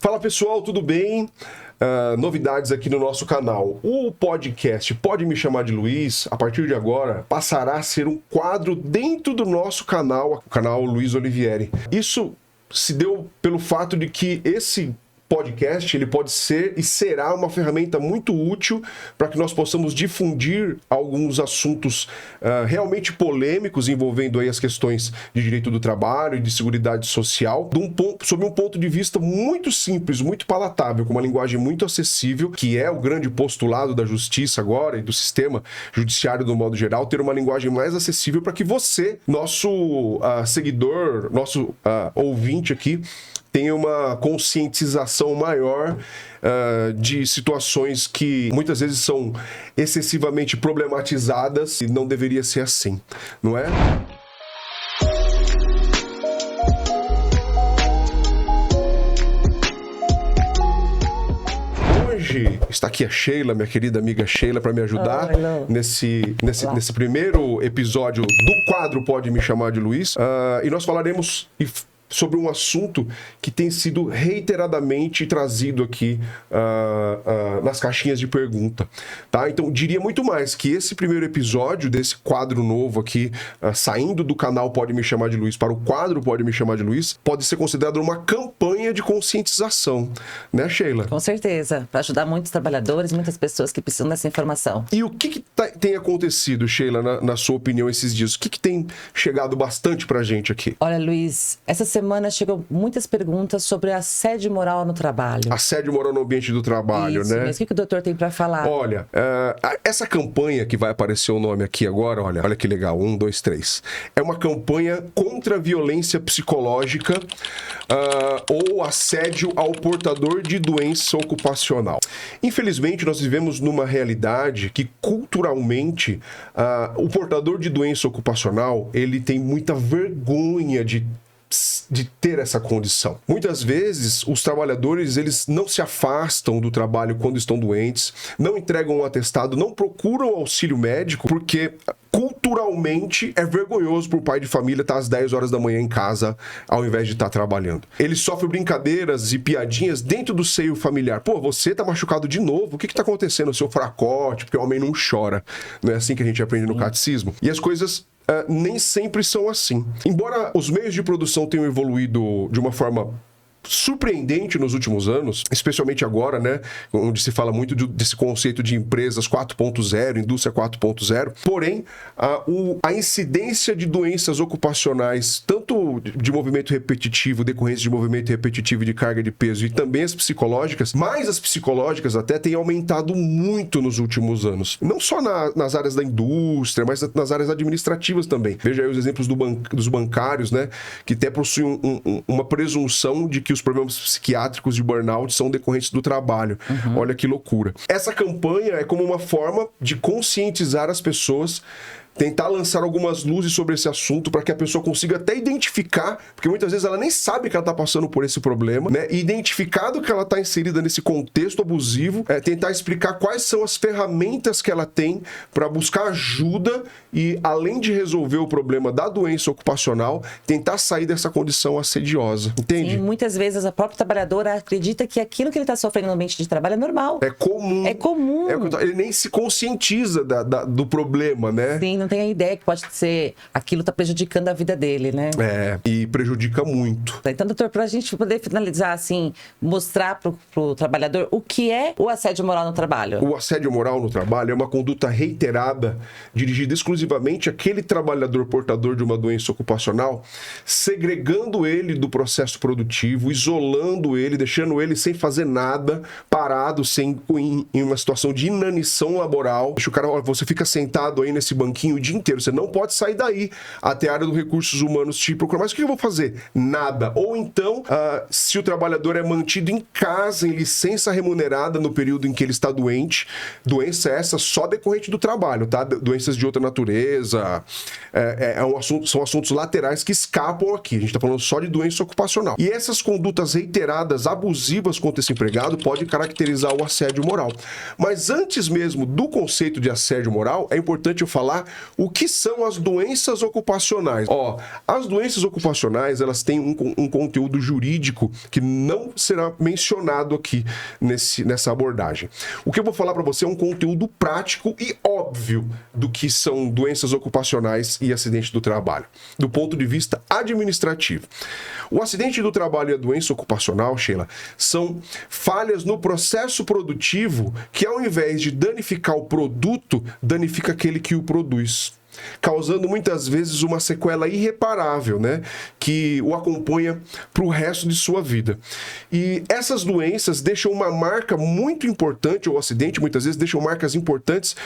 Fala pessoal, tudo bem? Novidades aqui no nosso canal. O podcast Pode Me Chamar de Luiz, a partir de agora, passará a ser um quadro dentro do nosso canal, o canal Luiz Olivieri. Isso se deu pelo fato de que esse podcast, ele pode ser e será uma ferramenta muito útil para que nós possamos difundir alguns assuntos realmente polêmicos envolvendo aí as questões de direito do trabalho e de seguridade social, sob um ponto de vista muito simples, muito palatável, com uma linguagem muito acessível, que é o grande postulado da justiça agora e do sistema judiciário do modo geral, ter uma linguagem mais acessível para que você, nosso seguidor, nosso ouvinte aqui, tem uma conscientização maior de situações que muitas vezes são excessivamente problematizadas e não deveria ser assim, não é? Hoje está aqui a Sheila, minha querida amiga Sheila, para me ajudar nesse primeiro episódio do quadro Pode Me Chamar de Luiz. E nós falaremos sobre um assunto que tem sido reiteradamente trazido aqui nas caixinhas de pergunta, tá? Então, diria muito mais que esse primeiro episódio desse quadro novo aqui, saindo do canal Pode Me Chamar de Luiz para o quadro Pode Me Chamar de Luiz, pode ser considerado uma campanha de conscientização, né, Sheila? Com certeza, para ajudar muitos trabalhadores, muitas pessoas que precisam dessa informação. E o que tem acontecido, Sheila, na sua opinião, esses dias? O que tem chegado bastante pra gente aqui? Olha, Luiz, essa semana chegam muitas perguntas sobre assédio moral no trabalho. Assédio moral no ambiente do trabalho, Isso, né? Mas o que o doutor tem para falar? Olha, essa campanha que vai aparecer o nome aqui agora, olha que legal, 1, 2, 3. É uma campanha contra a violência psicológica ou assédio ao portador de doença ocupacional. Infelizmente, nós vivemos numa realidade que, culturalmente, o portador de doença ocupacional, ele tem muita vergonha de ter essa condição. Muitas vezes, os trabalhadores, eles não se afastam do trabalho quando estão doentes, não entregam um atestado, não procuram auxílio médico, porque culturalmente é vergonhoso para o pai de família estar às 10 horas da manhã em casa, ao invés de estar trabalhando. Ele sofre brincadeiras e piadinhas dentro do seio familiar. Pô, você tá machucado de novo? O que tá acontecendo? O seu fracote? Porque o homem não chora. Não é assim que a gente aprende no catecismo? E as coisas nem sempre são assim. Embora os meios de produção tenham evoluído de uma forma surpreendente nos últimos anos, especialmente agora, né, onde se fala muito desse conceito de empresas 4.0, indústria 4.0, porém, a incidência de doenças ocupacionais, tanto de movimento repetitivo, decorrência de movimento repetitivo e de carga de peso, e também as psicológicas, mais as psicológicas até, têm aumentado muito nos últimos anos. Não só nas áreas da indústria, mas nas áreas administrativas também. Veja aí os exemplos dos bancários, né, que até possuem uma presunção de que os problemas psiquiátricos de burnout são decorrentes do trabalho. Olha que loucura. Essa campanha é como uma forma de conscientizar as pessoas, tentar lançar algumas luzes sobre esse assunto para que a pessoa consiga até identificar, porque muitas vezes ela nem sabe que ela está passando por esse problema, né? E identificado que ela está inserida nesse contexto abusivo, tentar explicar quais são as ferramentas que ela tem para buscar ajuda e, além de resolver o problema da doença ocupacional, tentar sair dessa condição assediosa. Entende? Sim, muitas vezes a própria trabalhadora acredita que aquilo que ele está sofrendo no ambiente de trabalho é normal. É comum. É comum. Ele nem se conscientiza do problema, né? Sim, não tem a ideia que pode ser aquilo está prejudicando a vida dele, né? E prejudica muito. Então, doutor, para a gente poder finalizar assim, mostrar pro trabalhador o que é o assédio moral no trabalho. O assédio moral no trabalho é uma conduta reiterada, dirigida exclusivamente àquele trabalhador portador de uma doença ocupacional, segregando ele do processo produtivo, isolando ele, deixando ele sem fazer nada, parado, em uma situação de inanição laboral. Deixa o cara, olha, você fica sentado aí nesse banquinho o dia inteiro, você não pode sair daí até a área dos recursos humanos te procurar. Mas o que eu vou fazer? Nada. Ou então, se o trabalhador é mantido em casa, em licença remunerada no período em que ele está doente, doença essa só decorrente do trabalho, tá? Doenças de outra natureza, são assuntos laterais que escapam aqui. A gente está falando só de doença ocupacional. E essas condutas reiteradas, abusivas contra esse empregado, podem caracterizar o assédio moral. Mas antes mesmo do conceito de assédio moral, é importante eu falar O que são as doenças ocupacionais? As doenças ocupacionais, elas têm um conteúdo jurídico que não será mencionado aqui nessa abordagem. O que eu vou falar para você é um conteúdo prático e óbvio do que são doenças ocupacionais e acidente do trabalho, do ponto de vista administrativo. O acidente do trabalho e a doença ocupacional, Sheila, são falhas no processo produtivo que, ao invés de danificar o produto, danifica aquele que o produz, causando muitas vezes uma sequela irreparável, né, que o acompanha para o resto de sua vida. E essas doenças deixam uma marca muito importante, ou o acidente muitas vezes deixam marcas importantes,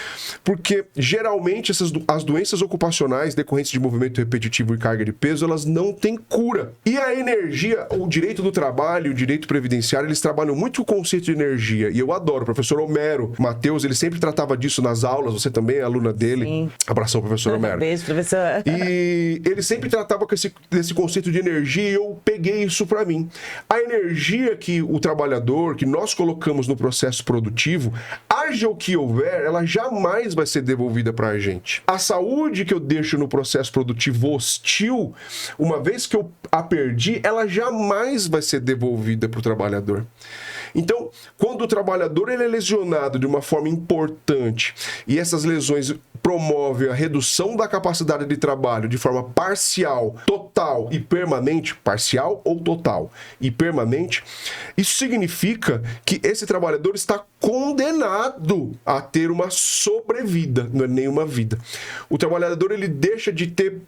porque geralmente as doenças ocupacionais decorrentes de movimento repetitivo e carga de peso, elas não têm cura. E a energia, o direito do trabalho, o direito previdenciário, eles trabalham muito o conceito de energia, e eu adoro. O professor Homero Mateus, ele sempre tratava disso nas aulas, você também é aluna dele. Sim. Abração, professor Homero. Beijo, professor. E ele sempre tratava com esse conceito de energia, e eu peguei isso para mim. A energia que o trabalhador, que nós colocamos no processo produtivo, haja o que houver, ela jamais vai ser devolvida para a gente. A saúde que eu deixo no processo produtivo hostil, uma vez que eu a perdi, ela jamais vai ser devolvida para o trabalhador. Então, quando o trabalhador ele é lesionado de uma forma importante e essas lesões promovem a redução da capacidade de trabalho de forma parcial, total e permanente, parcial ou total e permanente, isso significa que esse trabalhador está condenado a ter uma sobrevida, não é nenhuma vida. O trabalhador ele deixa de ter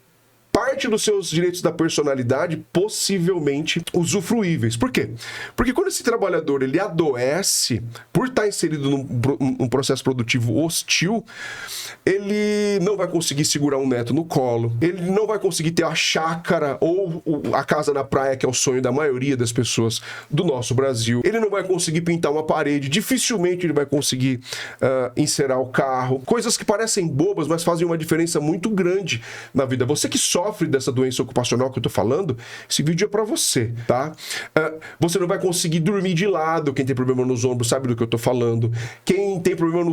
parte dos seus direitos da personalidade possivelmente usufruíveis. Por quê? Porque quando esse trabalhador ele adoece por estar inserido num processo produtivo hostil, ele não vai conseguir segurar um neto no colo, ele não vai conseguir ter a chácara ou a casa na praia, que é o sonho da maioria das pessoas do nosso Brasil, ele não vai conseguir pintar uma parede, dificilmente ele vai conseguir encerar o carro, coisas que parecem bobas, mas fazem uma diferença muito grande na vida. Você que sofre dessa doença ocupacional que eu tô falando, esse vídeo é pra você, tá? Você não vai conseguir dormir de lado, quem tem problema nos ombros sabe do que eu tô falando. Quem tem problema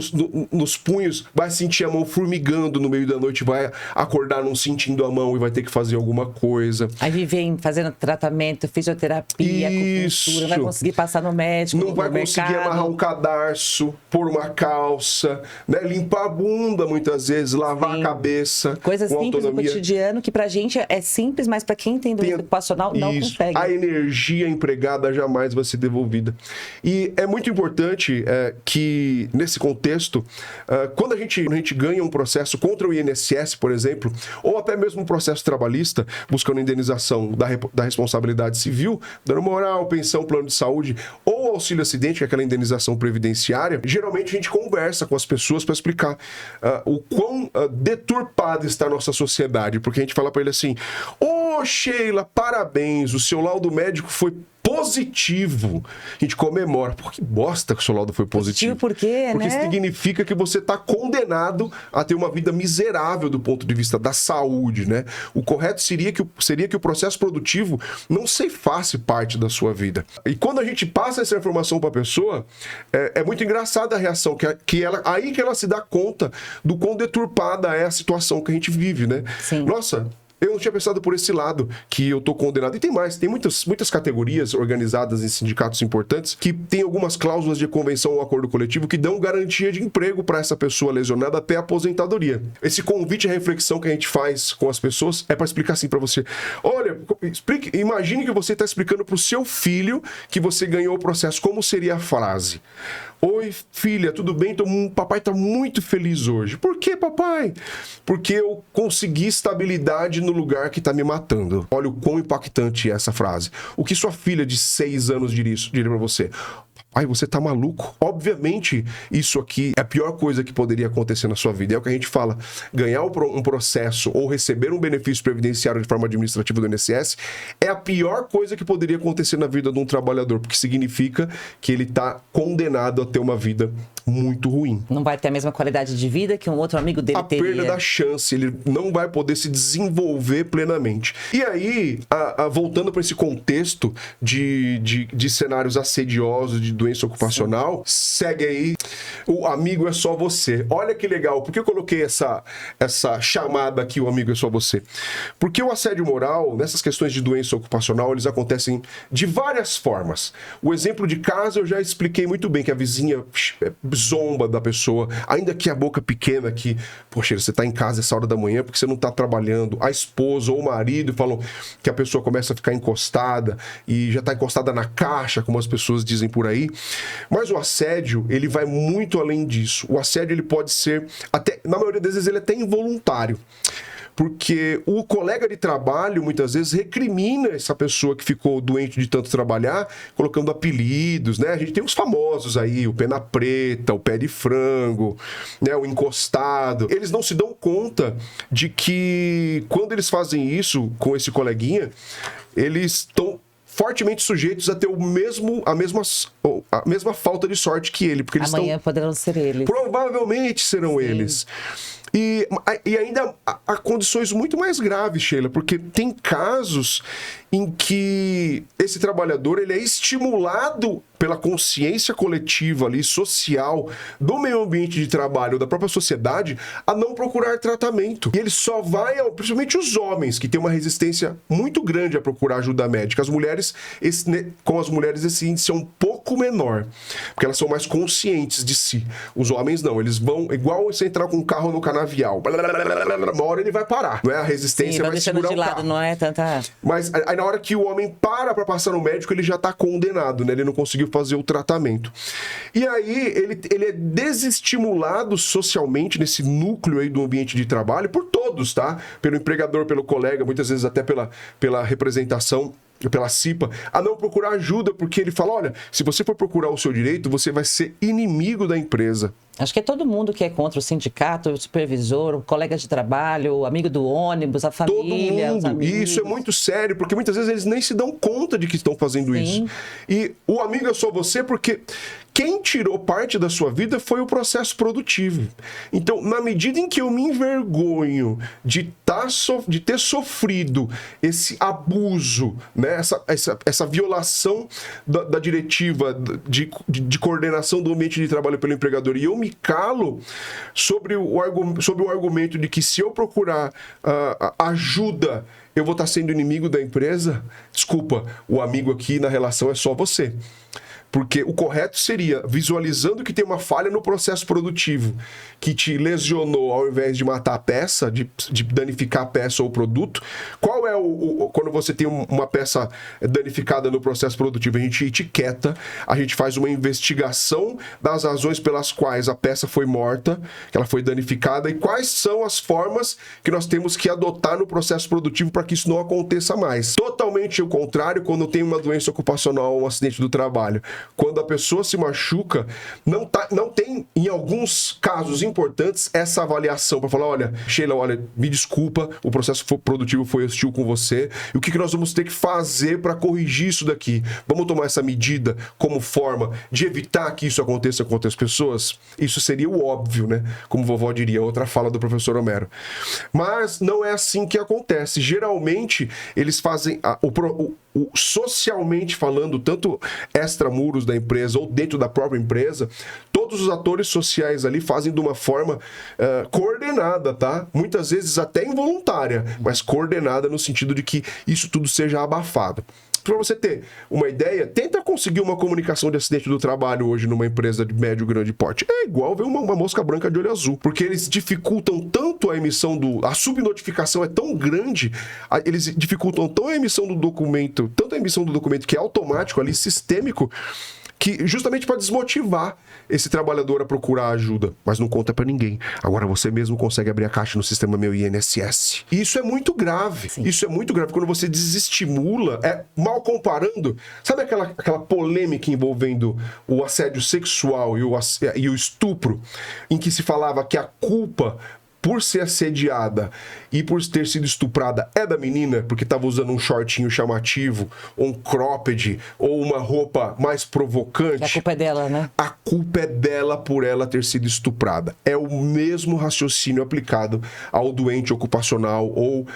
nos punhos vai sentir a mão formigando no meio da noite, vai acordar não sentindo a mão e vai ter que fazer alguma coisa. Aí vivem fazendo tratamento, fisioterapia, acupuntura, não vai conseguir passar no médico, não vai conseguir amarrar um cadarço, pôr uma calça, né? Limpar a bunda muitas vezes, lavar a cabeça. Coisas simples do cotidiano que pra gente é simples, mas pra quem tem doença ocupacional não consegue. A energia empregada jamais vai ser devolvida. E é muito importante que, nesse contexto, quando a gente ganha um processo contra o INSS, por exemplo, ou até mesmo um processo trabalhista, buscando indenização da responsabilidade civil, dano moral, pensão, plano de saúde, ou auxílio acidente, que é aquela indenização previdenciária, geralmente a gente conversa com as pessoas para explicar o quão deturpada está a nossa sociedade, porque a gente fala para ele assim: ô Sheila, parabéns, o seu laudo médico foi positivo. A gente comemora. Pô, que bosta que o seu laudo foi positivo. Por quê, Porque né? significa que você está condenado a ter uma vida miserável do ponto de vista da saúde, né? O correto seria que o processo produtivo não ceifasse parte da sua vida. E quando a gente passa essa informação para a pessoa, é muito engraçada a reação, aí que ela se dá conta do quão deturpada é a situação que a gente vive, né? Sim. Nossa, eu não tinha pensado por esse lado, que eu tô condenado. E tem mais, tem muitas categorias organizadas em sindicatos importantes que tem algumas cláusulas de convenção ou acordo coletivo que dão garantia de emprego para essa pessoa lesionada até a aposentadoria. Esse convite à reflexão que a gente faz com as pessoas é para explicar assim para você. Olha, imagine que você está explicando para o seu filho que você ganhou o processo. Como seria a frase? Oi, filha, tudo bem? Papai tá muito feliz hoje. Por que, papai? Porque eu consegui estabilidade no lugar que tá me matando. Olha o quão impactante é essa frase. O que sua filha de 6 anos diria pra você? Ai, você tá maluco? Obviamente, isso aqui é a pior coisa que poderia acontecer na sua vida. É o que a gente fala. Ganhar um processo ou receber um benefício previdenciário de forma administrativa do INSS é a pior coisa que poderia acontecer na vida de um trabalhador, porque significa que ele tá condenado a ter uma vida muito ruim. Não vai ter a mesma qualidade de vida que um outro amigo dele teria. A perda da chance, ele não vai poder se desenvolver plenamente. E aí, voltando para esse contexto de cenários assediosos, de doença ocupacional, segue aí O amigo é só você. Olha que legal. Por que eu coloquei essa chamada aqui, o amigo é só você? Porque o assédio moral, nessas questões de doença ocupacional, eles acontecem de várias formas. O exemplo de casa eu já expliquei muito bem, que a vizinha zomba da pessoa, ainda que a boca pequena, que, poxa, você está em casa essa hora da manhã porque você não está trabalhando. A esposa ou o marido falam que a pessoa começa a ficar encostada e já está encostada na caixa, como as pessoas dizem por aí. Mas o assédio, ele vai muito além disso. O assédio, ele pode ser, até, na maioria das vezes, ele é até involuntário. Porque o colega de trabalho, muitas vezes, recrimina essa pessoa que ficou doente de tanto trabalhar, colocando apelidos, né? A gente tem os famosos aí, o pena preta, o pé de frango, né? O encostado. Eles não se dão conta de que, quando eles fazem isso com esse coleguinha, eles estão fortemente sujeitos a ter a mesma falta de sorte que ele. Porque eles amanhã poderão ser eles. Provavelmente serão eles. E ainda há condições muito mais graves, Sheila, porque tem casos em que esse trabalhador ele é estimulado pela consciência coletiva ali, social, do meio ambiente de trabalho, da própria sociedade, a não procurar tratamento. E ele só vai, principalmente os homens, que têm uma resistência muito grande a procurar ajuda médica. As mulheres, com as mulheres, esse índice é um pouco menor, porque elas são mais conscientes de si. Os homens não, eles vão, igual você entrar com um carro no canavial, uma hora ele vai parar, não é? A resistência vai segurar de o lado, carro. não é tanta... Mas aí na hora que o homem para passar no médico, ele já está condenado, né? Ele não conseguiu fazer o tratamento. E aí ele é desestimulado socialmente nesse núcleo aí do ambiente de trabalho por todos, tá? Pelo empregador, pelo colega, muitas vezes até pela representação, pela CIPA, a não procurar ajuda, porque ele fala, olha, se você for procurar o seu direito, você vai ser inimigo da empresa. Acho que é todo mundo que é contra o sindicato, o supervisor, o colega de trabalho, o amigo do ônibus, a família, todo os mundo. amigos. E isso é muito sério, porque muitas vezes eles nem se dão conta de que estão fazendo Sim. isso. E o amigo é só você porque quem tirou parte da sua vida foi o processo produtivo. Então, na medida em que eu me envergonho de ter sofrido esse abuso, né? essa violação da diretiva de coordenação do ambiente de trabalho pelo empregador, e eu me calo sobre o argumento de que se eu procurar ajuda, eu vou estar sendo inimigo da empresa, desculpa, o amigo aqui na relação é só você. Porque o correto seria, visualizando que tem uma falha no processo produtivo que te lesionou ao invés de matar a peça, de danificar a peça ou o produto, qual é quando você tem uma peça danificada no processo produtivo? A gente etiqueta, a gente faz uma investigação das razões pelas quais a peça foi morta, que ela foi danificada, e quais são as formas que nós temos que adotar no processo produtivo para que isso não aconteça mais. Totalmente o contrário quando tem uma doença ocupacional ou um acidente do trabalho. Quando a pessoa se machuca, não tem, em alguns casos importantes, essa avaliação para falar, olha, Sheila, olha, me desculpa, o processo produtivo foi hostil com você, e o que nós vamos ter que fazer para corrigir isso daqui? Vamos tomar essa medida como forma de evitar que isso aconteça com outras pessoas? Isso seria o óbvio, né? Como vovó diria, outra fala do professor Homero. Mas não é assim que acontece. Geralmente, eles fazem socialmente falando, tanto extramuros da empresa ou dentro da própria empresa, todos os atores sociais ali fazem de uma forma coordenada, tá? Muitas vezes até involuntária, mas coordenada no sentido de que isso tudo seja abafado. Para você ter uma ideia, tenta conseguir uma comunicação de acidente do trabalho hoje numa empresa de médio grande porte. É igual ver uma mosca branca de olho azul, porque eles dificultam tanto a emissão a subnotificação é tão grande, eles dificultam tão a emissão do documento, tanto a emissão do documento que é automático ali, sistêmico, que justamente para desmotivar esse trabalhador a procurar ajuda, mas não conta para ninguém. Agora você mesmo consegue abrir a caixa no sistema Meu INSS. E isso é muito grave. Sim. Isso é muito grave quando você desestimula, mal comparando, sabe aquela polêmica envolvendo o assédio sexual e o estupro, em que se falava que a culpa por ser assediada e por ter sido estuprada é da menina, porque estava usando um shortinho chamativo, ou um cropped, ou uma roupa mais provocante. A culpa é dela, né? A culpa é dela por ela ter sido estuprada. É o mesmo raciocínio aplicado ao doente ocupacional ou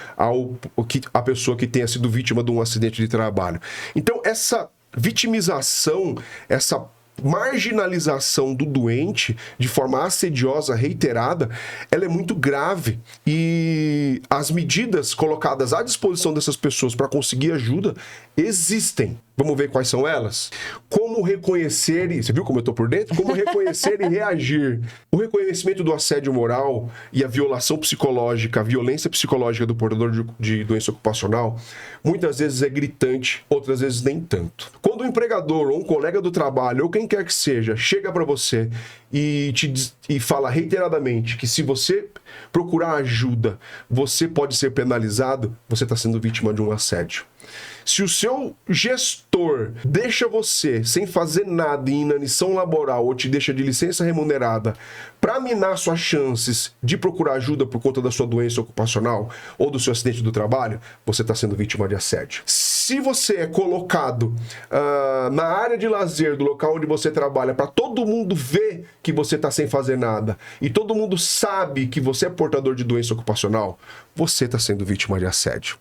a pessoa que tenha sido vítima de um acidente de trabalho. Então, essa vitimização, essa marginalização do doente de forma assediosa, reiterada, ela é muito grave. E as medidas colocadas à disposição dessas pessoas para conseguir ajuda existem. Vamos ver quais são elas? Como reconhecer, você viu como eu estou por dentro? Como reconhecer e reagir. O reconhecimento do assédio moral e a violação psicológica, a violência psicológica do portador de doença ocupacional, muitas vezes é gritante, outras vezes nem tanto. Quando um empregador ou um colega do trabalho, ou quem quer que seja, chega para você e fala reiteradamente que se você procurar ajuda, você pode ser penalizado, você está sendo vítima de um assédio. Se o seu gestor deixa você sem fazer nada em inanição laboral ou te deixa de licença remunerada para minar suas chances de procurar ajuda por conta da sua doença ocupacional ou do seu acidente do trabalho, você está sendo vítima de assédio. Se você é colocado na área de lazer do local onde você trabalha para todo mundo ver que você está sem fazer nada e todo mundo sabe que você é portador de doença ocupacional, você está sendo vítima de assédio.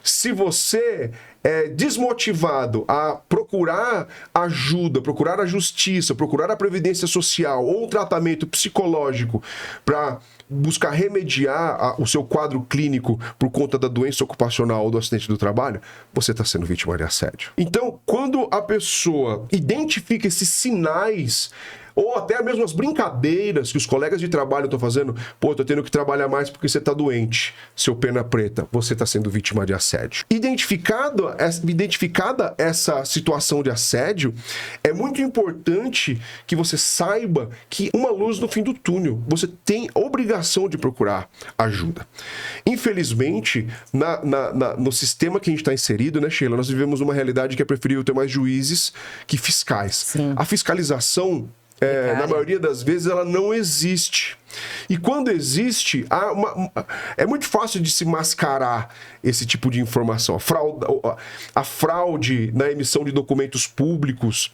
Se você é desmotivado a procurar ajuda, procurar a justiça, procurar a previdência social ou um tratamento psicológico para buscar remediar o seu quadro clínico por conta da doença ocupacional ou do acidente do trabalho, você está sendo vítima de assédio. Então, quando a pessoa identifica esses sinais, ou até mesmo as brincadeiras que os colegas de trabalho estão fazendo, pô, tô tendo que trabalhar mais porque você tá doente, seu pena preta, você tá sendo vítima de assédio. Identificada essa situação de assédio, é muito importante que você saiba que uma luz no fim do túnel, você tem obrigação de procurar ajuda. Infelizmente, no sistema que a gente está inserido, né, Sheila, nós vivemos uma realidade que é preferível ter mais juízes que fiscais. Sim. A fiscalização, na maioria das vezes, ela não existe. E quando existe, é muito fácil de se mascarar esse tipo de informação. A fraude na emissão de documentos públicos,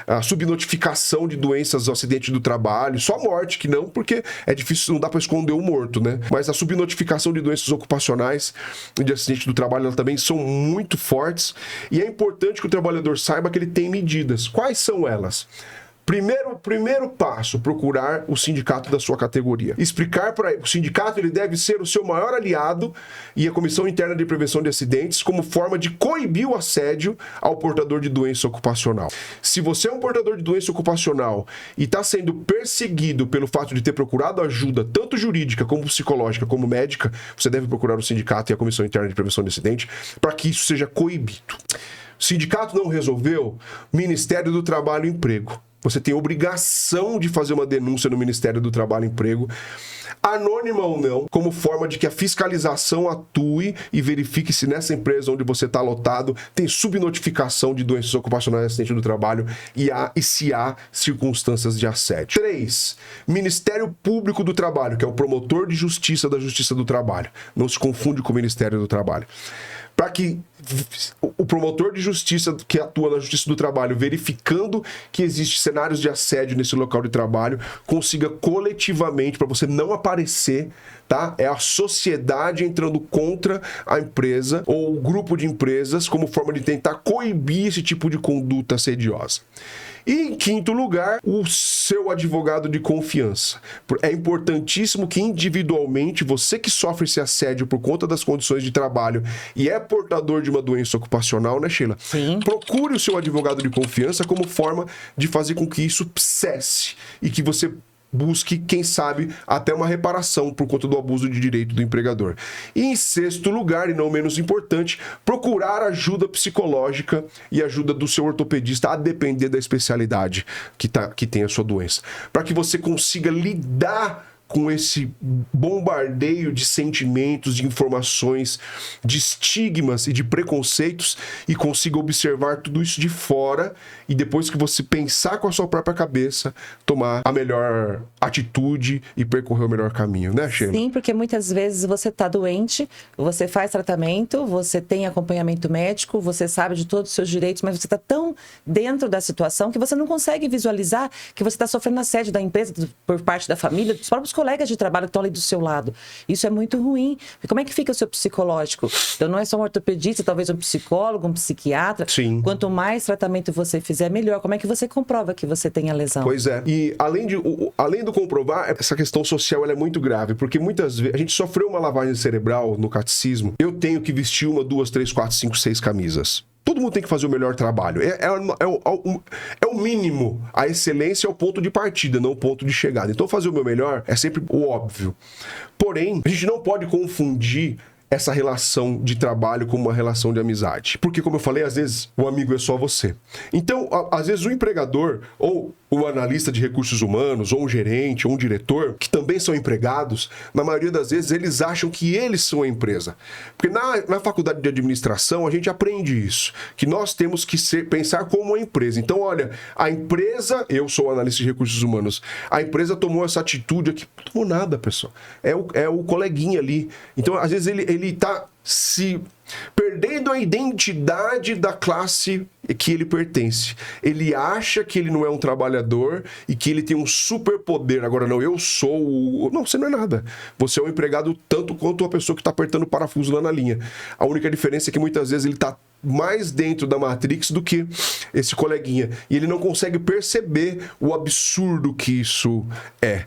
a subnotificação de doenças ao acidente do trabalho, só a morte que não, porque é difícil, não dá para esconder o morto, né? Mas a subnotificação de doenças ocupacionais de acidente do trabalho, elas também são muito fortes. E é importante que o trabalhador saiba que ele tem medidas. Quais são elas? Primeiro passo, procurar o sindicato da sua categoria. Explicar para o sindicato, ele deve ser o seu maior aliado e a Comissão Interna de Prevenção de Acidentes como forma de coibir o assédio ao portador de doença ocupacional. Se você é um portador de doença ocupacional e está sendo perseguido pelo fato de ter procurado ajuda, tanto jurídica como psicológica como médica, você deve procurar o sindicato e a Comissão Interna de Prevenção de Acidentes para que isso seja coibido. O sindicato não resolveu, Ministério do Trabalho e Emprego. Você tem obrigação de fazer uma denúncia no Ministério do Trabalho e Emprego, anônima ou não, como forma de que a fiscalização atue e verifique se nessa empresa onde você está lotado tem subnotificação de doenças ocupacionais e acidente do trabalho e se há circunstâncias de assédio. 3. Ministério Público do Trabalho, que é o promotor de justiça da Justiça do Trabalho. Não se confunde com o Ministério do Trabalho. Para que o promotor de justiça que atua na Justiça do Trabalho, verificando que existem cenários de assédio nesse local de trabalho, consiga coletivamente, para você não aparecer, tá? É a sociedade entrando contra a empresa ou o grupo de empresas como forma de tentar coibir esse tipo de conduta assediosa. E, em quinto lugar, o seu advogado de confiança. É importantíssimo que, individualmente, você que sofre esse assédio por conta das condições de trabalho e é portador de uma doença ocupacional, né, Sheila? Sim. Procure o seu advogado de confiança como forma de fazer com que isso cesse e que você busque, quem sabe, até uma reparação por conta do abuso de direito do empregador. E em sexto lugar, e não menos importante, procurar ajuda psicológica e ajuda do seu ortopedista, a depender da especialidade que tem a sua doença, para que você consiga lidar com esse bombardeio de sentimentos, de informações, de estigmas e de preconceitos e consiga observar tudo isso de fora e depois que você pensar com a sua própria cabeça, tomar a melhor atitude e percorrer o melhor caminho, né, Sheila? Sim, porque muitas vezes você está doente, você faz tratamento, você tem acompanhamento médico, você sabe de todos os seus direitos, mas você está tão dentro da situação que você não consegue visualizar que você está sofrendo assédio da empresa, por parte da família, dos próprios colegas de trabalho que estão ali do seu lado. Isso é muito ruim. E como é que fica o seu psicológico? Então, não é só um ortopedista, talvez um psicólogo, um psiquiatra. Sim. Quanto mais tratamento você fizer, melhor. Como é que você comprova que você tem a lesão? Pois é. E além do comprovar, essa questão social ela é muito grave, porque muitas vezes a gente sofreu uma lavagem cerebral no catecismo. Eu tenho que vestir 1, 2, 3, 4, 5, 6 camisas. Todo mundo tem que fazer o melhor trabalho. É o mínimo. A excelência é o ponto de partida, não o ponto de chegada. Então, fazer o meu melhor é sempre o óbvio. Porém, a gente não pode confundir essa relação de trabalho com uma relação de amizade. Porque, como eu falei, às vezes o amigo é só você. Então, às vezes o empregador ou o analista de recursos humanos, ou um gerente, ou um diretor, que também são empregados, na maioria das vezes eles acham que eles são a empresa. Porque na faculdade de administração a gente aprende isso, que nós temos que pensar como uma empresa. Então, olha, a empresa, eu sou analista de recursos humanos, a empresa tomou essa atitude aqui, não tomou nada, pessoal. É o coleguinha ali. Então, às vezes ele tá se perdendo a identidade da classe que ele pertence. Ele acha que ele não é um trabalhador e que ele tem um superpoder. Agora, não, eu sou o... Não, você não é nada. Você é um empregado tanto quanto a pessoa que está apertando o parafuso lá na linha. A única diferença é que muitas vezes ele está mais dentro da Matrix do que esse coleguinha. E ele não consegue perceber o absurdo que isso é.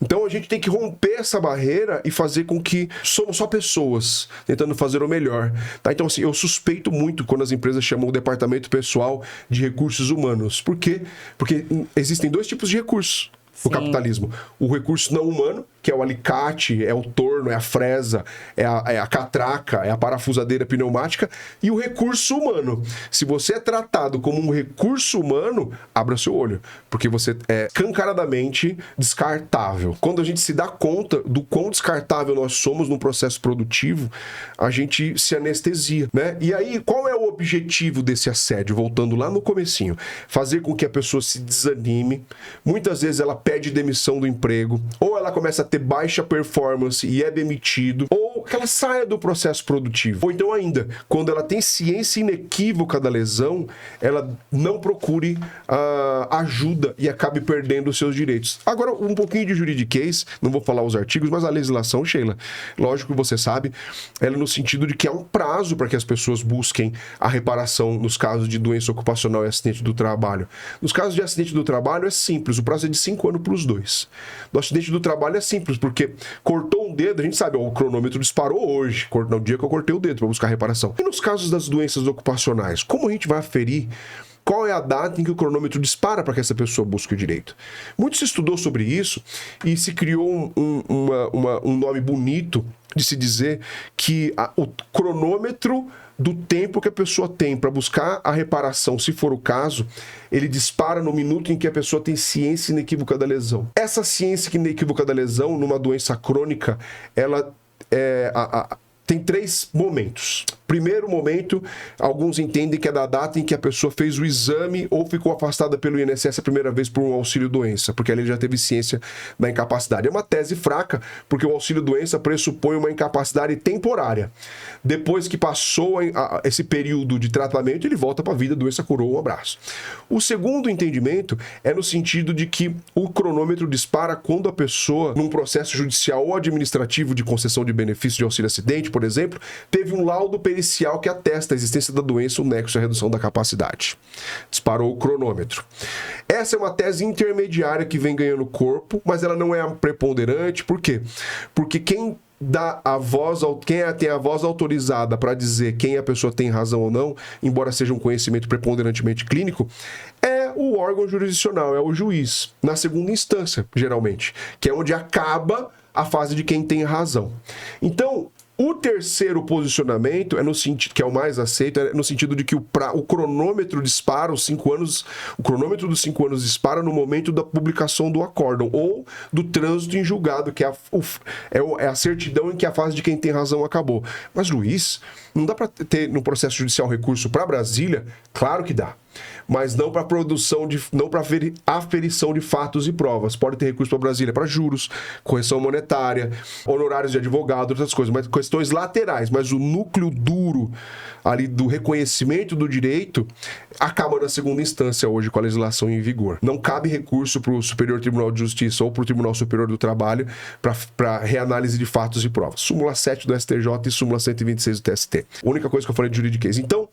Então a gente tem que romper essa barreira e fazer com que somos só pessoas tentando fazer o melhor. Tá? Então, assim, eu suspeito muito quando as empresas chamam o departamento pessoal de recursos humanos. Por quê? Porque existem 2 tipos de recursos no capitalismo. O recurso não humano, que é o alicate, é o torno, é a fresa, é a catraca, é a parafusadeira pneumática, e o recurso humano. Se você é tratado como um recurso humano, abra seu olho, porque você é escancaradamente descartável. Quando a gente se dá conta do quão descartável nós somos num processo produtivo, a gente se anestesia, né? E aí, qual é o objetivo desse assédio? Voltando lá no comecinho, fazer com que a pessoa se desanime. Muitas vezes ela pede demissão do emprego, ou ela começa a ter baixa performance e é demitido, ou que ela saia do processo produtivo. Ou então ainda, quando ela tem ciência inequívoca da lesão, ela não procure ajuda e acabe perdendo os seus direitos. Agora, um pouquinho de juridiquês, não vou falar os artigos, mas a legislação, Sheila, lógico que você sabe, ela é no sentido de que há um prazo para que as pessoas busquem a reparação nos casos de doença ocupacional e acidente do trabalho. Nos casos de acidente do trabalho é simples, o prazo é de 5 anos para os 2. No acidente do trabalho é simples, porque cortou um dedo, a gente sabe, ó, o cronômetro disparou hoje, no dia que eu cortei o dedo para buscar reparação. E nos casos das doenças ocupacionais, como a gente vai aferir qual é a data em que o cronômetro dispara para que essa pessoa busque o direito? Muito se estudou sobre isso e se criou um nome bonito de se dizer que o cronômetro do tempo que a pessoa tem para buscar a reparação, se for o caso, ele dispara no minuto em que a pessoa tem ciência inequívoca da lesão. Essa ciência inequívoca da lesão, numa doença crônica, ela tem 3 momentos. Primeiro momento, alguns entendem que é da data em que a pessoa fez o exame ou ficou afastada pelo INSS a primeira vez por um auxílio-doença, porque ali ele já teve ciência da incapacidade. É uma tese fraca, porque o auxílio-doença pressupõe uma incapacidade temporária. Depois que passou esse período de tratamento, ele volta para a vida, a doença curou, um abraço. O segundo entendimento é no sentido de que o cronômetro dispara quando a pessoa, num processo judicial ou administrativo de concessão de benefício de auxílio-acidente, por exemplo, teve um laudo pericial que atesta a existência da doença, o nexo e a redução da capacidade. Disparou o cronômetro. Essa é uma tese intermediária que vem ganhando corpo, mas ela não é preponderante. Por quê? Porque quem tem a voz autorizada para dizer quem a pessoa tem razão ou não, embora seja um conhecimento preponderantemente clínico, é o órgão jurisdicional, é o juiz, na segunda instância, geralmente, que é onde acaba a fase de quem tem razão. Então, o terceiro posicionamento é no sentido, que é o mais aceito, é no sentido de que o cronômetro dispara os 5 anos, o cronômetro dos 5 anos dispara no momento da publicação do acórdão ou do trânsito em julgado, que é a certidão em que a fase de quem tem razão acabou. Mas, Luiz, não dá para ter no processo judicial recurso para Brasília? Claro que dá. Mas não para não para aferição de fatos e provas. Pode ter recurso para Brasília para juros, correção monetária, honorários de advogado, outras coisas, mas questões laterais. Mas o núcleo duro ali do reconhecimento do direito acaba na segunda instância hoje com a legislação em vigor. Não cabe recurso para o Superior Tribunal de Justiça ou para o Tribunal Superior do Trabalho para reanálise de fatos e provas. Súmula 7 do STJ e súmula 126 do TST. A única coisa que eu falei de juridiquês. Então,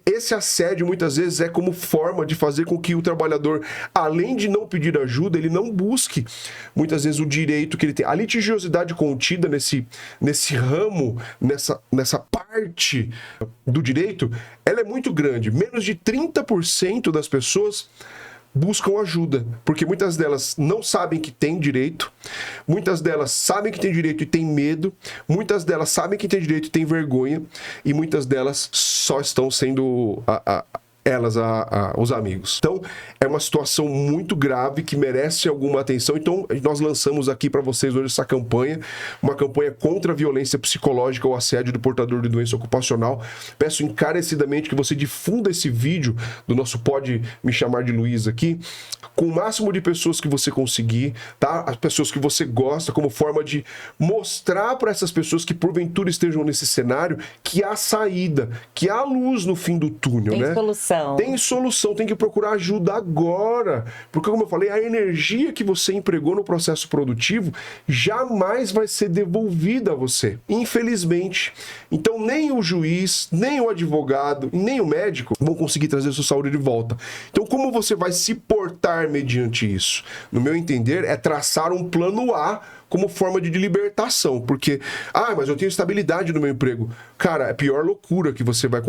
esse assédio muitas vezes é como forma de fazer com que o trabalhador, além de não pedir ajuda, ele não busque muitas vezes o direito que ele tem. A litigiosidade contida nesse ramo, nessa parte do direito, ela é muito grande. Menos de 30% das pessoas buscam ajuda, porque muitas delas não sabem que tem direito, muitas delas sabem que tem direito e tem medo, muitas delas sabem que tem direito e tem vergonha, e muitas delas só estão sendo os amigos. Então, é uma situação muito grave que merece alguma atenção. Então, nós lançamos aqui para vocês hoje essa campanha, uma campanha contra a violência psicológica ou assédio do portador de doença ocupacional. Peço encarecidamente que você difunda esse vídeo do nosso Pode Me Chamar de Luiz aqui, com o máximo de pessoas que você conseguir, tá? As pessoas que você gosta, como forma de mostrar para essas pessoas que porventura estejam nesse cenário que há saída, que há luz no fim do túnel, né? Tem solução. Tem solução, tem que procurar ajuda agora. Porque, como eu falei, a energia que você empregou no processo produtivo jamais vai ser devolvida a você, infelizmente. Então, nem o juiz, nem o advogado, nem o médico vão conseguir trazer a sua saúde de volta. Então, como você vai se portar mediante isso? No meu entender, é traçar um plano A como forma de libertação, porque, mas eu tenho estabilidade no meu emprego. Cara, é a pior loucura que você vai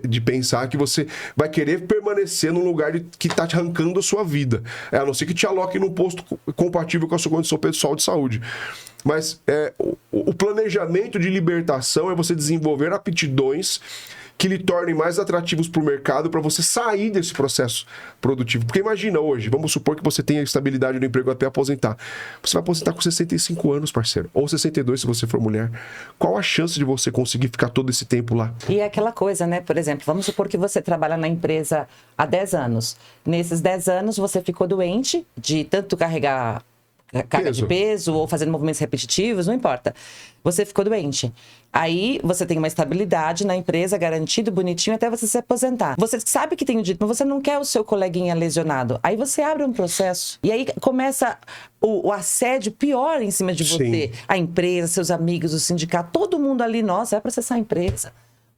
de pensar que você vai querer permanecer num lugar que está te arrancando a sua vida. A não ser que te aloque num posto compatível com a sua condição pessoal de saúde. Mas o planejamento de libertação é você desenvolver aptidões que lhe tornem mais atrativos para o mercado, para você sair desse processo produtivo. Porque imagina hoje, vamos supor que você tenha estabilidade no emprego até aposentar. Você vai aposentar com 65 anos, parceiro. Ou 62 se você for mulher. Qual a chance de você conseguir ficar todo esse tempo lá? E é aquela coisa, né? Por exemplo, vamos supor que você trabalha na empresa há 10 anos. Nesses 10 anos você ficou doente de tanto carregar carga de peso ou fazendo movimentos repetitivos, não importa. Você ficou doente. Aí você tem uma estabilidade na empresa, garantido, bonitinho, até você se aposentar. Você sabe que tem o direito, mas você não quer o seu coleguinha lesionado. Aí você abre um processo e aí começa o assédio pior em cima de você. Sim. A empresa, seus amigos, o sindicato, todo mundo ali, nossa, vai processar a empresa.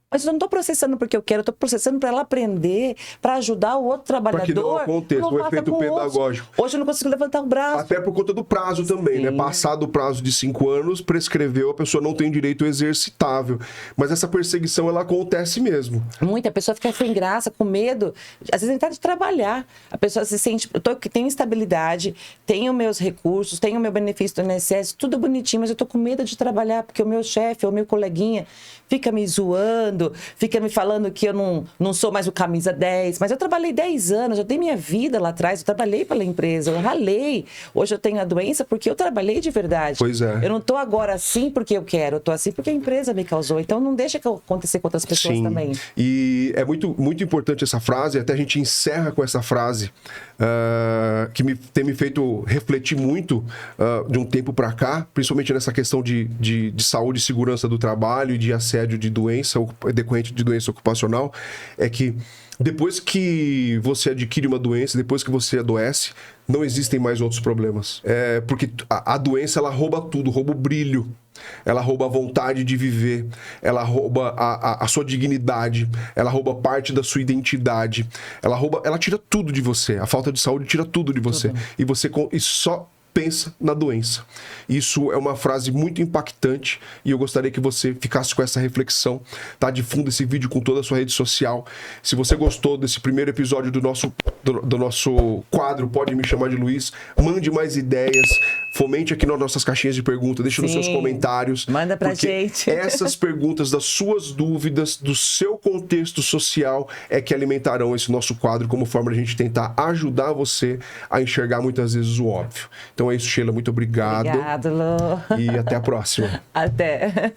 Mas eu não estou processando porque eu quero, eu estou processando para ela aprender, para ajudar o outro trabalhador. Para que não aconteça o efeito pedagógico. Hoje eu não consigo levantar o braço. Até por conta do prazo também, né? Passado o prazo de 5 anos, prescreveu, a pessoa não tem direito exercitável. Mas essa perseguição, ela acontece mesmo. Muita pessoa fica sem graça, com medo. Às vezes nem de trabalhar. A pessoa se sente, tenho estabilidade, tenho meus recursos, tenho meu benefício do INSS, tudo bonitinho, mas eu estou com medo de trabalhar, porque o meu chefe ou o meu coleguinha fica me zoando, fica me falando que eu não sou mais o camisa 10, mas eu trabalhei 10 anos, eu dei minha vida lá atrás, eu trabalhei pela empresa, eu ralei. Hoje eu tenho a doença porque eu trabalhei de verdade. Pois é. Eu não estou agora assim porque eu quero, eu estou assim porque a empresa me causou. Então não deixa que acontecer com outras pessoas. Sim. Também. E é muito, muito importante essa frase, até a gente encerra com essa frase, que tem me feito refletir muito de um tempo para cá, principalmente nessa questão de saúde e segurança do trabalho e de assédio de doença, decorrente de doença ocupacional, é que depois que você adquire uma doença, depois que você adoece, não existem mais outros problemas. Porque a doença, ela rouba tudo, rouba o brilho, ela rouba a vontade de viver, ela rouba a sua dignidade, ela rouba parte da sua identidade, ela tira tudo de você. A falta de saúde tira tudo de você. Tudo. E só pensa na doença. Isso é uma frase muito impactante e eu gostaria que você ficasse com essa reflexão, tá? Difunda esse vídeo com toda a sua rede social. Se você gostou desse primeiro episódio do nosso quadro Pode Me Chamar de Luiz, mande mais ideias, fomente aqui nas nossas caixinhas de perguntas, deixe nos seus comentários. Manda pra gente. Essas perguntas, das suas dúvidas, do seu contexto social, é que alimentarão esse nosso quadro como forma de a gente tentar ajudar você a enxergar muitas vezes o óbvio. Então é isso, Sheila. Muito obrigado. Obrigado, Lu. E até a próxima. Até.